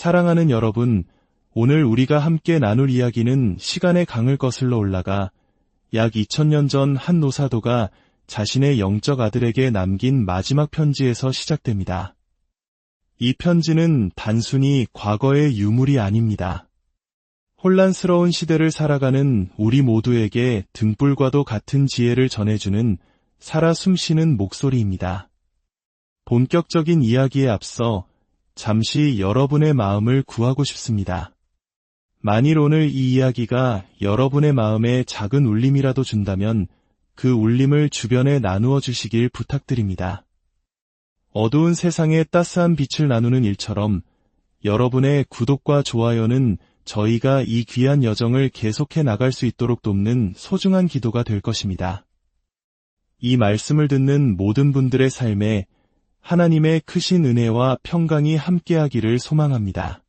사랑하는 여러분, 오늘 우리가 함께 나눌 이야기는 시간의 강을 거슬러 올라가 약 2000년 전 한 노사도가 자신의 영적 아들에게 남긴 마지막 편지에서 시작됩니다. 이 편지는 단순히 과거의 유물이 아닙니다. 혼란스러운 시대를 살아가는 우리 모두에게 등불과도 같은 지혜를 전해주는 살아 숨쉬는 목소리입니다. 본격적인 이야기에 앞서 잠시 여러분의 마음을 구하고 싶습니다. 만일 오늘 이 이야기가 여러분의 마음에 작은 울림이라도 준다면 그 울림을 주변에 나누어 주시길 부탁드립니다. 어두운 세상에 따스한 빛을 나누는 일처럼 여러분의 구독과 좋아요는 저희가 이 귀한 여정을 계속해 나갈 수 있도록 돕는 소중한 기도가 될 것입니다. 이 말씀을 듣는 모든 분들의 삶에 하나님의 크신 은혜와 평강이 함께하기를 소망합니다.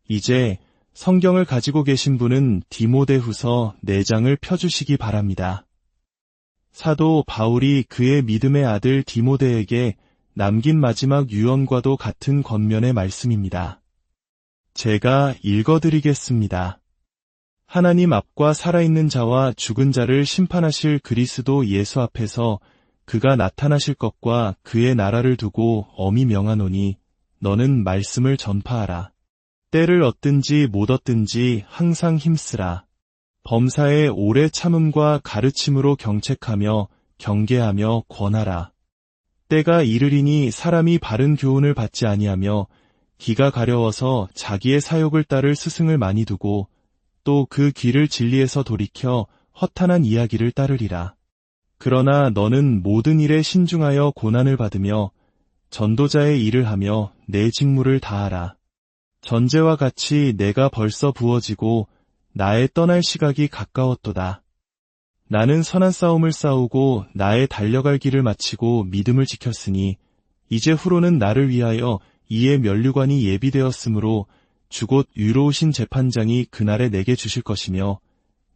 이제 성경을 가지고 계신 분은 디모데후서 4장을 펴주시기 바랍니다. 사도 바울이 그의 믿음의 아들 디모데에게 남긴 마지막 유언과도 같은 겉면의 말씀입니다. 제가 읽어드리겠습니다. 하나님 앞과 살아있는 자와 죽은 자를 심판하실 그리스도 예수 앞에서 그가 나타나실 것과 그의 나라를 두고 엄히 명하노니 너는 말씀을 전파하라. 때를 얻든지 못 얻든지 항상 힘쓰라. 범사에 오래 참음과 가르침으로 경책하며 경계하며 권하라. 때가 이르리니 사람이 바른 교훈을 받지 아니하며 기가 가려워서 자기의 사욕을 따를 스승을 많이 두고 또 그 귀를 진리에서 돌이켜 허탄한 이야기를 따르리라. 그러나 너는 모든 일에 신중하여 고난을 받으며 전도자의 일을 하며 내 직무를 다하라. 전제와 같이 내가 벌써 부어지고 나의 떠날 시각이 가까웠도다. 나는 선한 싸움을 싸우고 나의 달려갈 길을 마치고 믿음을 지켰으니 이제 후로는 나를 위하여 이에 면류관이 예비되었으므로 주곧 유로우신 재판장이 그날에 내게 주실 것이며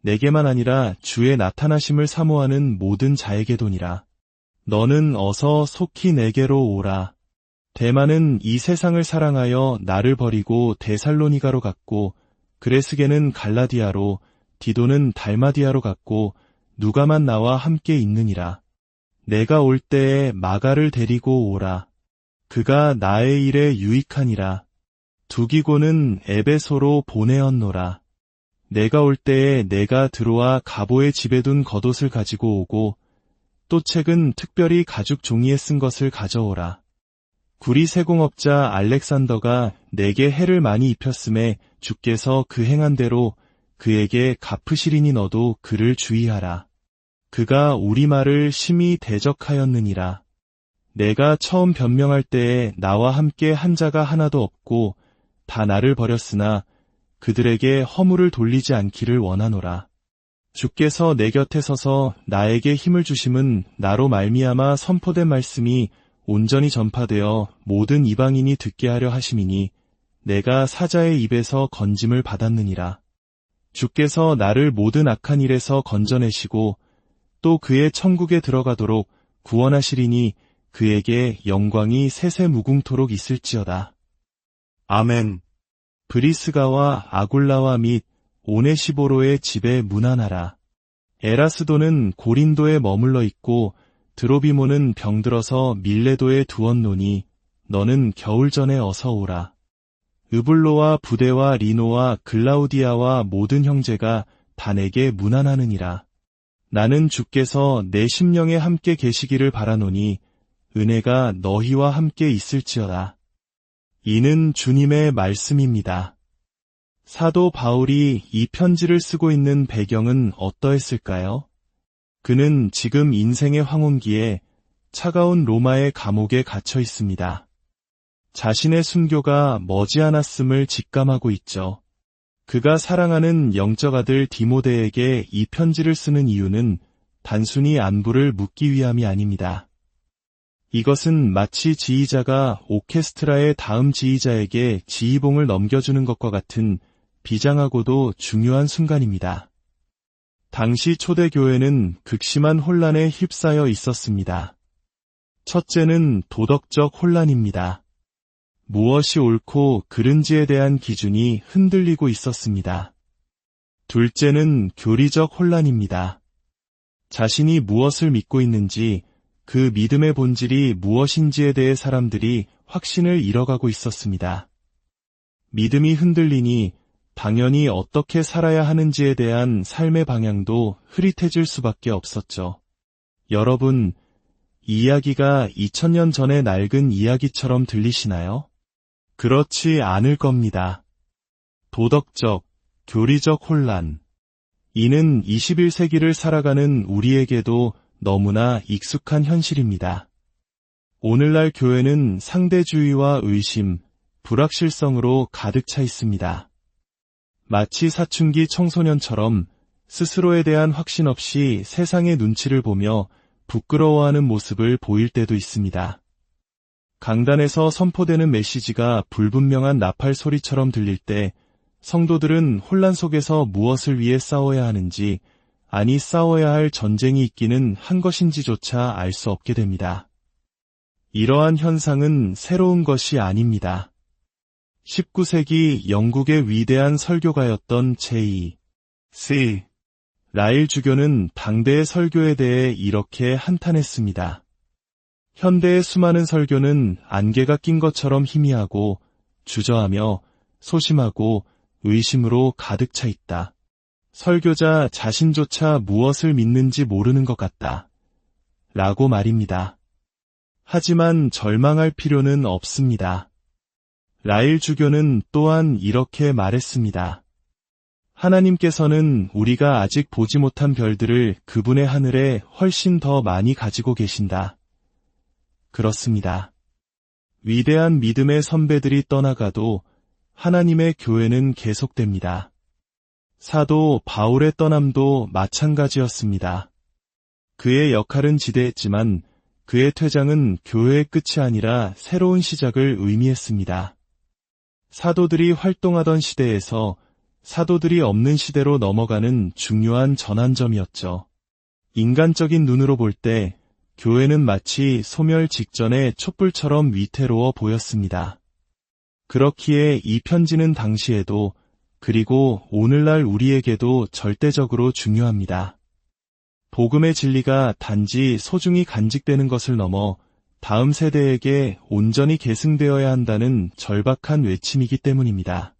내게만 아니라 주의 나타나심을 사모하는 모든 자에게도니라. 너는 어서 속히 내게로 오라. 데마는 이 세상을 사랑하여 나를 버리고 데살로니가로 갔고 그레스게는 갈라디아로 디도는 달마디아로 갔고 누가만 나와 함께 있느니라. 내가 올 때에 마가를 데리고 오라. 그가 나의 일에 유익하니라. 두기고는 에베소로 보내었노라. 내가 올 때에 내가 들어와 가보의 집에 둔 겉옷을 가지고 오고 또 책은 특별히 가죽 종이에 쓴 것을 가져오라. 구리 세공업자 알렉산더가 내게 해를 많이 입혔음에 주께서 그 행한 대로 그에게 갚으시리니 너도 그를 주의하라. 그가 우리 말을 심히 대적하였느니라. 내가 처음 변명할 때에 나와 함께 한 자가 하나도 없고 다 나를 버렸으나 그들에게 허물을 돌리지 않기를 원하노라. 주께서 내 곁에 서서 나에게 힘을 주심은 나로 말미암아 선포된 말씀이 온전히 전파되어 모든 이방인이 듣게 하려 하심이니 내가 사자의 입에서 건짐을 받았느니라. 주께서 나를 모든 악한 일에서 건져내시고 또 그의 천국에 들어가도록 구원하시리니 그에게 영광이 세세무궁토록 있을지어다. 아멘. 브리스가와 아굴라와 및 오네시보로의 집에 문안하라. 에라스도는 고린도에 머물러 있고 드로비모는 병들어서 밀레도에 두었노니 너는 겨울 전에 어서 오라. 으블로와 부데와 리노와 글라우디아와 모든 형제가 다 내게 문안하느니라. 나는 주께서 내 심령에 함께 계시기를 바라노니 은혜가 너희와 함께 있을지어다. 이는 주님의 말씀입니다. 사도 바울이 이 편지를 쓰고 있는 배경은 어떠했을까요? 그는 지금 인생의 황혼기에 차가운 로마의 감옥에 갇혀 있습니다. 자신의 순교가 머지않았음을 직감하고 있죠. 그가 사랑하는 영적 아들 디모데에게 이 편지를 쓰는 이유는 단순히 안부를 묻기 위함이 아닙니다. 이것은 마치 지휘자가 오케스트라의 다음 지휘자에게 지휘봉을 넘겨주는 것과 같은 비장하고도 중요한 순간입니다. 당시 초대교회는 극심한 혼란에 휩싸여 있었습니다. 첫째는 도덕적 혼란입니다. 무엇이 옳고 그른지에 대한 기준이 흔들리고 있었습니다. 둘째는 교리적 혼란입니다. 자신이 무엇을 믿고 있는지, 그 믿음의 본질이 무엇인지에 대해 사람들이 확신을 잃어가고 있었습니다. 믿음이 흔들리니 당연히 어떻게 살아야 하는지에 대한 삶의 방향도 흐릿해질 수밖에 없었죠. 여러분, 이 이야기가 2000년 전의 낡은 이야기처럼 들리시나요? 그렇지 않을 겁니다. 도덕적, 교리적 혼란. 이는 21세기를 살아가는 우리에게도 너무나 익숙한 현실입니다. 오늘날 교회는 상대주의와 의심, 불확실성으로 가득 차 있습니다. 마치 사춘기 청소년처럼 스스로에 대한 확신 없이 세상의 눈치를 보며 부끄러워하는 모습을 보일 때도 있습니다. 강단에서 선포되는 메시지가 불분명한 나팔 소리처럼 들릴 때 성도들은 혼란 속에서 무엇을 위해 싸워야 하는지, 아니 싸워야 할 전쟁이 있기는 한 것인지조차 알 수 없게 됩니다. 이러한 현상은 새로운 것이 아닙니다. 19세기 영국의 위대한 설교가였던 J.C. 라일 주교는 당대의 설교에 대해 이렇게 한탄했습니다. 현대의 수많은 설교는 안개가 낀 것처럼 희미하고 주저하며 소심하고 의심으로 가득 차 있다. 설교자 자신조차 무엇을 믿는지 모르는 것 같다. 라고 말입니다. 하지만 절망할 필요는 없습니다. 라일 주교는 또한 이렇게 말했습니다. 하나님께서는 우리가 아직 보지 못한 별들을 그분의 하늘에 훨씬 더 많이 가지고 계신다. 그렇습니다. 위대한 믿음의 선배들이 떠나가도 하나님의 교회는 계속됩니다. 사도 바울의 떠남도 마찬가지였습니다. 그의 역할은 지대했지만 그의 퇴장은 교회의 끝이 아니라 새로운 시작을 의미했습니다. 사도들이 활동하던 시대에서 사도들이 없는 시대로 넘어가는 중요한 전환점이었죠. 인간적인 눈으로 볼 때 교회는 마치 소멸 직전의 촛불처럼 위태로워 보였습니다. 그렇기에 이 편지는 당시에도 그리고 오늘날 우리에게도 절대적으로 중요합니다. 복음의 진리가 단지 소중히 간직되는 것을 넘어 다음 세대에게 온전히 계승되어야 한다는 절박한 외침이기 때문입니다.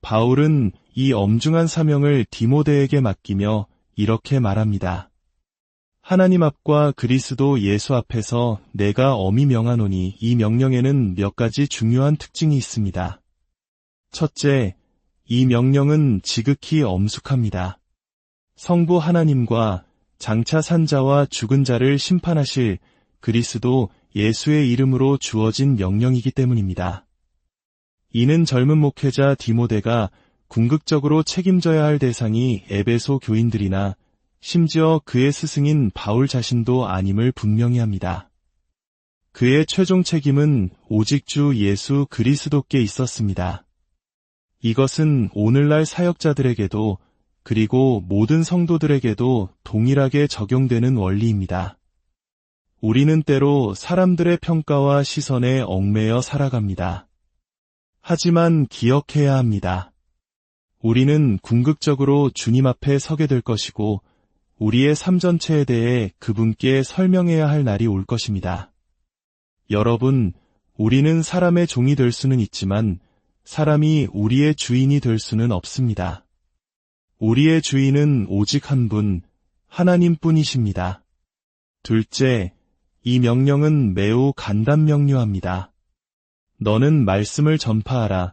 바울은 이 엄중한 사명을 디모데에게 맡기며 이렇게 말합니다. 하나님 앞과 그리스도 예수 앞에서 내가 엄히 명하노니 이 명령에는 몇 가지 중요한 특징이 있습니다. 첫째, 이 명령은 지극히 엄숙합니다. 성부 하나님과 장차 산 자와 죽은 자를 심판하실 그리스도 예수의 이름으로 주어진 명령이기 때문입니다. 이는 젊은 목회자 디모데가 궁극적으로 책임져야 할 대상이 에베소 교인들이나 심지어 그의 스승인 바울 자신도 아님을 분명히 합니다. 그의 최종 책임은 오직 주 예수 그리스도께 있었습니다. 이것은 오늘날 사역자들에게도 그리고 모든 성도들에게도 동일하게 적용되는 원리입니다. 우리는 때로 사람들의 평가와 시선에 얽매여 살아갑니다. 하지만 기억해야 합니다. 우리는 궁극적으로 주님 앞에 서게 될 것이고 우리의 삶 전체에 대해 그분께 설명해야 할 날이 올 것입니다. 여러분, 우리는 사람의 종이 될 수는 있지만 사람이 우리의 주인이 될 수는 없습니다. 우리의 주인은 오직 한 분, 하나님뿐이십니다. 둘째, 이 명령은 매우 간단명료합니다. 너는 말씀을 전파하라.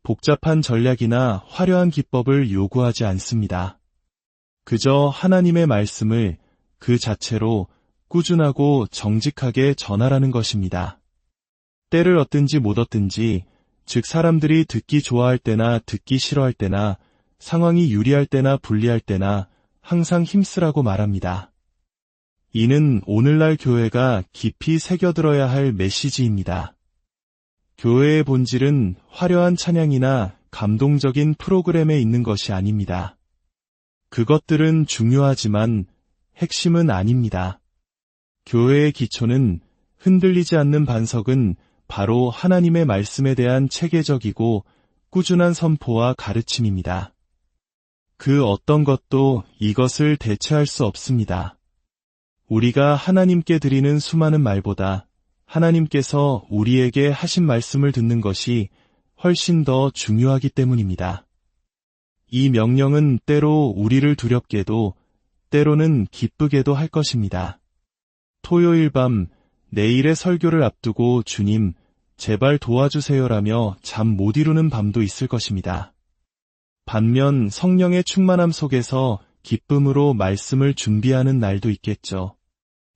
복잡한 전략이나 화려한 기법을 요구하지 않습니다. 그저 하나님의 말씀을 그 자체로 꾸준하고 정직하게 전하라는 것입니다. 때를 얻든지 못 얻든지, 즉 사람들이 듣기 좋아할 때나 듣기 싫어할 때나 상황이 유리할 때나 불리할 때나 항상 힘쓰라고 말합니다. 이는 오늘날 교회가 깊이 새겨들어야 할 메시지입니다. 교회의 본질은 화려한 찬양이나 감동적인 프로그램에 있는 것이 아닙니다. 그것들은 중요하지만 핵심은 아닙니다. 교회의 기초는 흔들리지 않는 반석은 바로 하나님의 말씀에 대한 체계적이고 꾸준한 선포와 가르침입니다. 그 어떤 것도 이것을 대체할 수 없습니다. 우리가 하나님께 드리는 수많은 말보다 하나님께서 우리에게 하신 말씀을 듣는 것이 훨씬 더 중요하기 때문입니다. 이 명령은 때로 우리를 두렵게도 때로는 기쁘게도 할 것입니다. 토요일 밤 내일의 설교를 앞두고 주님, 제발 도와주세요라며 잠 못 이루는 밤도 있을 것입니다. 반면 성령의 충만함 속에서 기쁨으로 말씀을 준비하는 날도 있겠죠.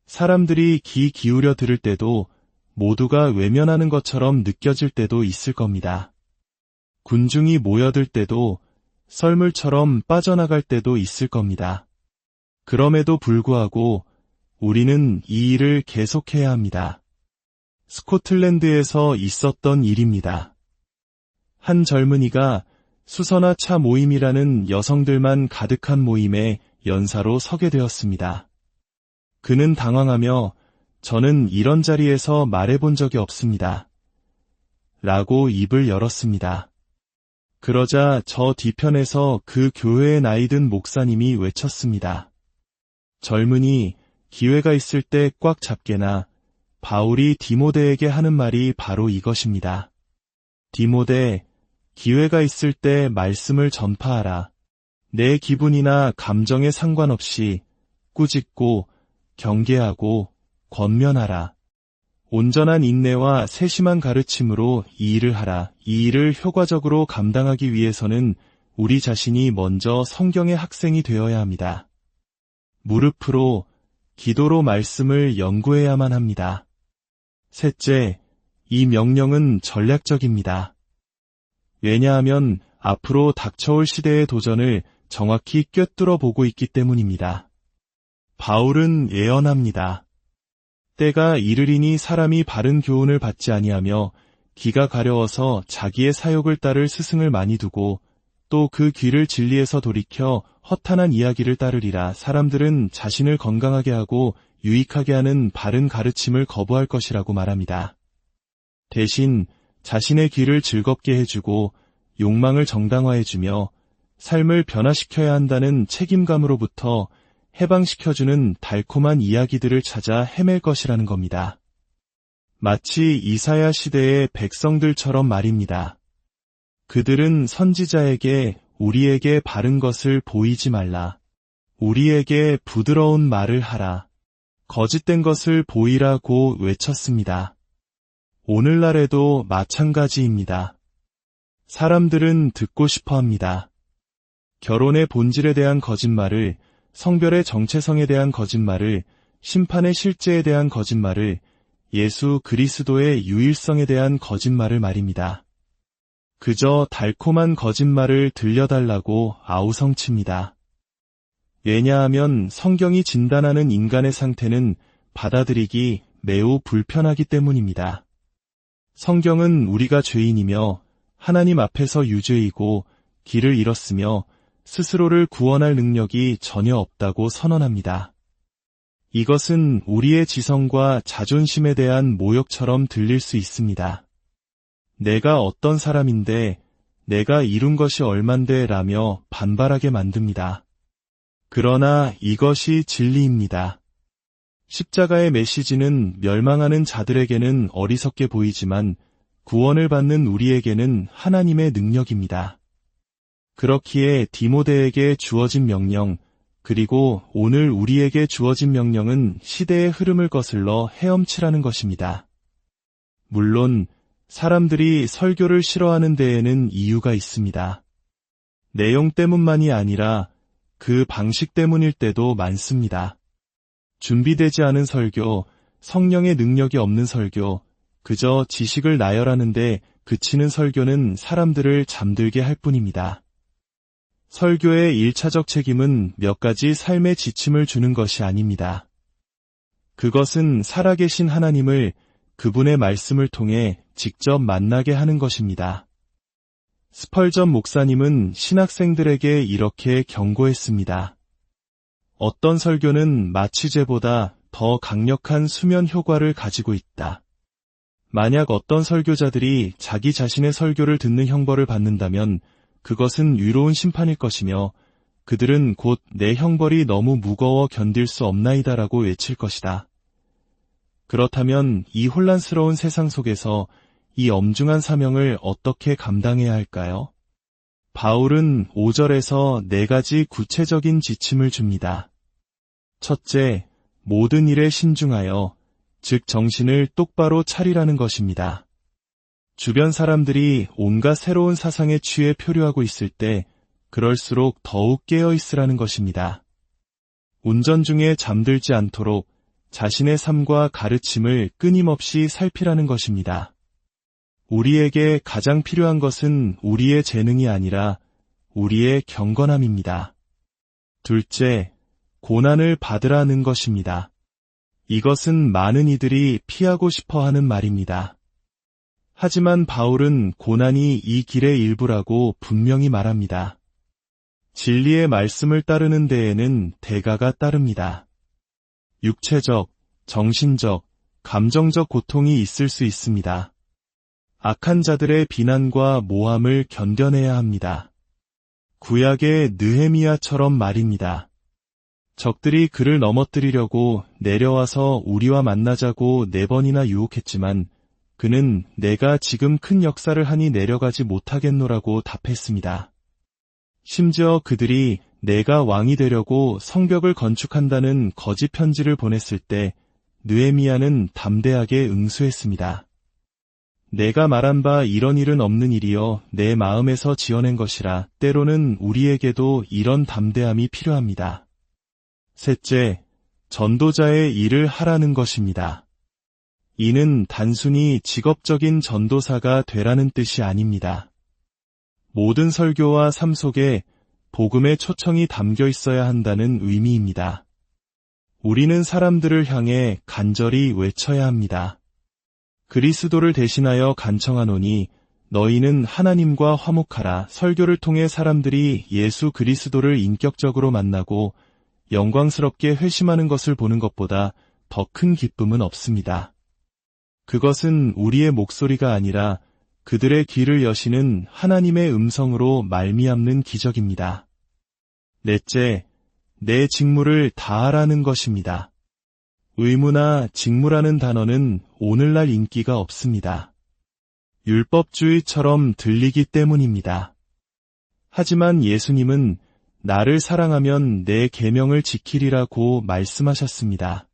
사람들이 귀 기울여 들을 때도 모두가 외면하는 것처럼 느껴질 때도 있을 겁니다. 군중이 모여들 때도 썰물처럼 빠져나갈 때도 있을 겁니다. 그럼에도 불구하고 우리는 이 일을 계속해야 합니다. 스코틀랜드에서 있었던 일입니다. 한 젊은이가 수서나 차 모임이라는 여성들만 가득한 모임에 연사로 서게 되었습니다. 그는 당황하며 저는 이런 자리에서 말해본 적이 없습니다. 라고 입을 열었습니다. 그러자 저 뒤편에서 그 교회에 나이든 목사님이 외쳤습니다. 젊은이, 기회가 있을 때 꽉 잡게나. 바울이 디모데에게 하는 말이 바로 이것입니다. 디모데, 기회가 있을 때 말씀을 전파하라. 내 기분이나 감정에 상관없이 꾸짖고 경계하고 권면하라. 온전한 인내와 세심한 가르침으로 이 일을 하라. 이 일을 효과적으로 감당하기 위해서는 우리 자신이 먼저 성경의 학생이 되어야 합니다. 무릎으로, 기도로 말씀을 연구해야만 합니다. 셋째, 이 명령은 전략적입니다. 왜냐하면 앞으로 닥쳐올 시대의 도전을 정확히 꿰뚫어 보고 있기 때문입니다. 바울은 예언합니다. 때가 이르리니 사람이 바른 교훈을 받지 아니하며 귀가 가려워서 자기의 사욕을 따를 스승을 많이 두고 또 그 귀를 진리에서 돌이켜 허탄한 이야기를 따르리라. 사람들은 자신을 건강하게 하고 유익하게 하는 바른 가르침을 거부할 것이라고 말합니다. 대신 자신의 귀를 즐겁게 해주고 욕망을 정당화해주며 삶을 변화시켜야 한다는 책임감으로부터 해방시켜주는 달콤한 이야기들을 찾아 헤맬 것이라는 겁니다. 마치 이사야 시대의 백성들처럼 말입니다. 그들은 선지자에게 우리에게 바른 것을 보이지 말라. 우리에게 부드러운 말을 하라. 거짓된 것을 보이라고 외쳤습니다. 오늘날에도 마찬가지입니다. 사람들은 듣고 싶어 합니다. 결혼의 본질에 대한 거짓말을, 성별의 정체성에 대한 거짓말을, 심판의 실제에 대한 거짓말을, 예수 그리스도의 유일성에 대한 거짓말을 말입니다. 그저 달콤한 거짓말을 들려달라고 아우성칩니다. 왜냐하면 성경이 진단하는 인간의 상태는 받아들이기 매우 불편하기 때문입니다. 성경은 우리가 죄인이며 하나님 앞에서 유죄이고 길을 잃었으며 스스로를 구원할 능력이 전혀 없다고 선언합니다. 이것은 우리의 지성과 자존심에 대한 모욕처럼 들릴 수 있습니다. 내가 어떤 사람인데, 내가 이룬 것이 얼만데 라며 반발하게 만듭니다. 그러나 이것이 진리입니다. 십자가의 메시지는 멸망하는 자들에게는 어리석게 보이지만 구원을 받는 우리에게는 하나님의 능력입니다. 그렇기에 디모데에게 주어진 명령, 그리고 오늘 우리에게 주어진 명령은 시대의 흐름을 거슬러 헤엄치라는 것입니다. 물론 사람들이 설교를 싫어하는 데에는 이유가 있습니다. 내용 때문만이 아니라 그 방식 때문일 때도 많습니다. 준비되지 않은 설교, 성령의 능력이 없는 설교, 그저 지식을 나열하는데 그치는 설교는 사람들을 잠들게 할 뿐입니다. 설교의 1차적 책임은 몇 가지 삶의 지침을 주는 것이 아닙니다. 그것은 살아계신 하나님을 그분의 말씀을 통해 직접 만나게 하는 것입니다. 스펄전 목사님은 신학생들에게 이렇게 경고했습니다. 어떤 설교는 마취제보다 더 강력한 수면 효과를 가지고 있다. 만약 어떤 설교자들이 자기 자신의 설교를 듣는 형벌을 받는다면 그것은 위로운 심판일 것이며 그들은 곧 내 형벌이 너무 무거워 견딜 수 없나이다라고 외칠 것이다. 그렇다면 이 혼란스러운 세상 속에서 이 엄중한 사명을 어떻게 감당해야 할까요? 바울은 5절에서 4가지 구체적인 지침을 줍니다. 첫째, 모든 일에 신중하여, 즉 정신을 똑바로 차리라는 것입니다. 주변 사람들이 온갖 새로운 사상에 취해 표류하고 있을 때 그럴수록 더욱 깨어 있으라는 것입니다. 운전 중에 잠들지 않도록 자신의 삶과 가르침을 끊임없이 살피라는 것입니다. 우리에게 가장 필요한 것은 우리의 재능이 아니라 우리의 경건함입니다. 둘째, 고난을 받으라는 것입니다. 이것은 많은 이들이 피하고 싶어 하는 말입니다. 하지만 바울은 고난이 이 길의 일부라고 분명히 말합니다. 진리의 말씀을 따르는 데에는 대가가 따릅니다. 육체적, 정신적, 감정적 고통이 있을 수 있습니다. 악한 자들의 비난과 모함을 견뎌내야 합니다. 구약의 느헤미야처럼 말입니다. 적들이 그를 넘어뜨리려고 내려와서 우리와 만나자고 4번이나 유혹했지만 그는 내가 지금 큰 역사를 하니 내려가지 못하겠노라고 답했습니다. 심지어 그들이 내가 왕이 되려고 성벽을 건축한다는 거짓 편지를 보냈을 때 느헤미야는 담대하게 응수했습니다. 내가 말한 바 이런 일은 없는 일이여 내 마음에서 지어낸 것이라. 때로는 우리에게도 이런 담대함이 필요합니다. 셋째, 전도자의 일을 하라는 것입니다. 이는 단순히 직업적인 전도사가 되라는 뜻이 아닙니다. 모든 설교와 삶 속에 복음의 초청이 담겨 있어야 한다는 의미입니다. 우리는 사람들을 향해 간절히 외쳐야 합니다. 그리스도를 대신하여 간청하노니 너희는 하나님과 화목하라. 설교를 통해 사람들이 예수 그리스도를 인격적으로 만나고 영광스럽게 회심하는 것을 보는 것보다 더 큰 기쁨은 없습니다. 그것은 우리의 목소리가 아니라 그들의 귀를 여시는 하나님의 음성으로 말미암는 기적입니다. 넷째, 내 직무를 다하라는 것입니다. 의무나 직무라는 단어는 오늘날 인기가 없습니다. 율법주의처럼 들리기 때문입니다. 하지만 예수님은 나를 사랑하면 내 계명을 지키리라고 말씀하셨습니다.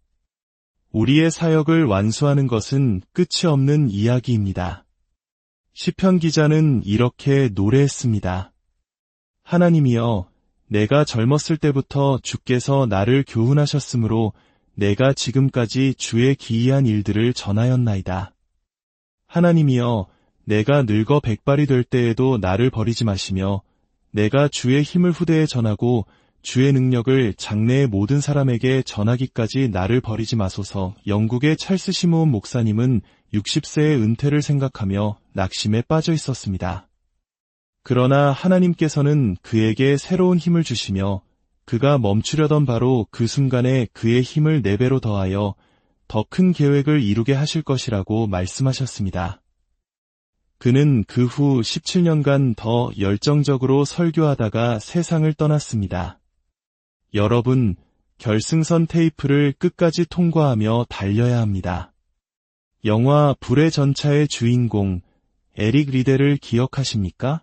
우리의 사역을 완수하는 것은 끝이 없는 이야기입니다. 시편 기자는 이렇게 노래했습니다. 하나님이여, 내가 젊었을 때부터 주께서 나를 교훈하셨으므로 내가 지금까지 주의 기이한 일들을 전하였나이다. 하나님이여, 내가 늙어 백발이 될 때에도 나를 버리지 마시며 내가 주의 힘을 후대에 전하고 주의 능력을 장래의 모든 사람에게 전하기까지 나를 버리지 마소서. 영국의 찰스 시므온 목사님은 60세의 은퇴를 생각하며 낙심에 빠져 있었습니다. 그러나 하나님께서는 그에게 새로운 힘을 주시며 그가 멈추려던 바로 그 순간에 그의 힘을 4배로 더하여 더 큰 계획을 이루게 하실 것이라고 말씀하셨습니다. 그는 그 후 17년간 더 열정적으로 설교하다가 세상을 떠났습니다. 여러분, 결승선 테이프를 끝까지 통과하며 달려야 합니다. 영화 불의 전차의 주인공 에릭 리데를 기억하십니까?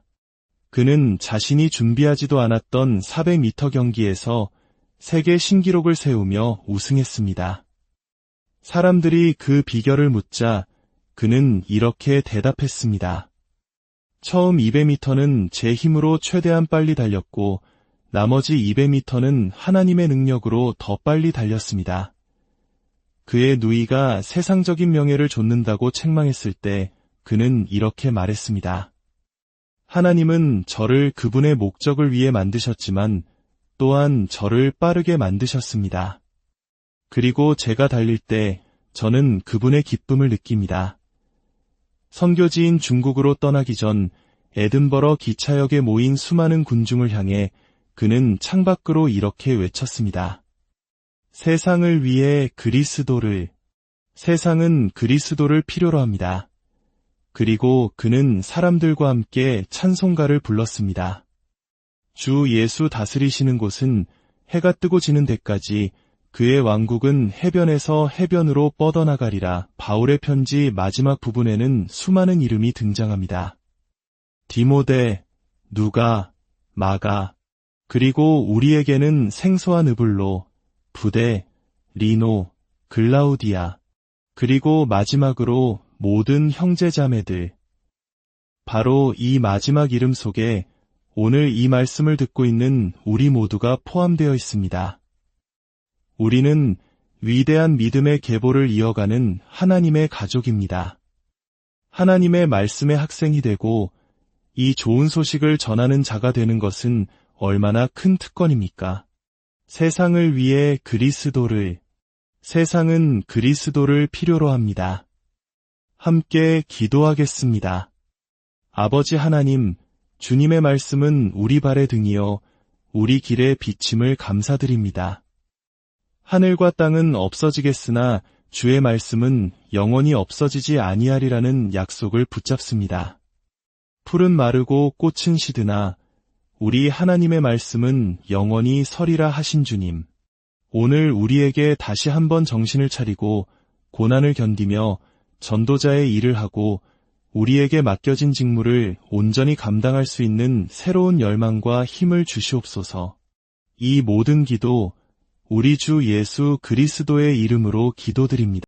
그는 자신이 준비하지도 않았던 400m 경기에서 세계 신기록을 세우며 우승했습니다. 사람들이 그 비결을 묻자 그는 이렇게 대답했습니다. 처음 200m는 제 힘으로 최대한 빨리 달렸고 나머지 200m는 하나님의 능력으로 더 빨리 달렸습니다. 그의 누이가 세상적인 명예를 좇는다고 책망했을 때 그는 이렇게 말했습니다. 하나님은 저를 그분의 목적을 위해 만드셨지만 또한 저를 빠르게 만드셨습니다. 그리고 제가 달릴 때 저는 그분의 기쁨을 느낍니다. 선교지인 중국으로 떠나기 전 에든버러 기차역에 모인 수많은 군중을 향해 그는 창밖으로 이렇게 외쳤습니다. 세상을 위해 그리스도를. 세상은 그리스도를 필요로 합니다. 그리고 그는 사람들과 함께 찬송가를 불렀습니다. 주 예수 다스리시는 곳은 해가 뜨고 지는 데까지 그의 왕국은 해변에서 해변으로 뻗어나가리라. 바울의 편지 마지막 부분에는 수많은 이름이 등장합니다. 디모데, 누가, 마가, 그리고 우리에게는 생소한 으블로, 부데, 리노, 글라우디아, 그리고 마지막으로 모든 형제자매들. 바로 이 마지막 이름 속에 오늘 이 말씀을 듣고 있는 우리 모두가 포함되어 있습니다. 우리는 위대한 믿음의 계보를 이어가는 하나님의 가족입니다. 하나님의 말씀의 학생이 되고 이 좋은 소식을 전하는 자가 되는 것은 얼마나 큰 특권입니까? 세상을 위해 세상은 그리스도를 필요로 합니다. 함께 기도하겠습니다. 아버지 하나님, 주님의 말씀은 우리 발의 등이요 우리 길의 비침을 감사드립니다. 하늘과 땅은 없어지겠으나 주의 말씀은 영원히 없어지지 아니하리라는 약속을 붙잡습니다. 풀은 마르고 꽃은 시드나 우리 하나님의 말씀은 영원히 서리라 하신 주님. 오늘 우리에게 다시 한번 정신을 차리고 고난을 견디며 전도자의 일을 하고 우리에게 맡겨진 직무를 온전히 감당할 수 있는 새로운 열망과 힘을 주시옵소서. 이 모든 기도 우리 주 예수 그리스도의 이름으로 기도드립니다.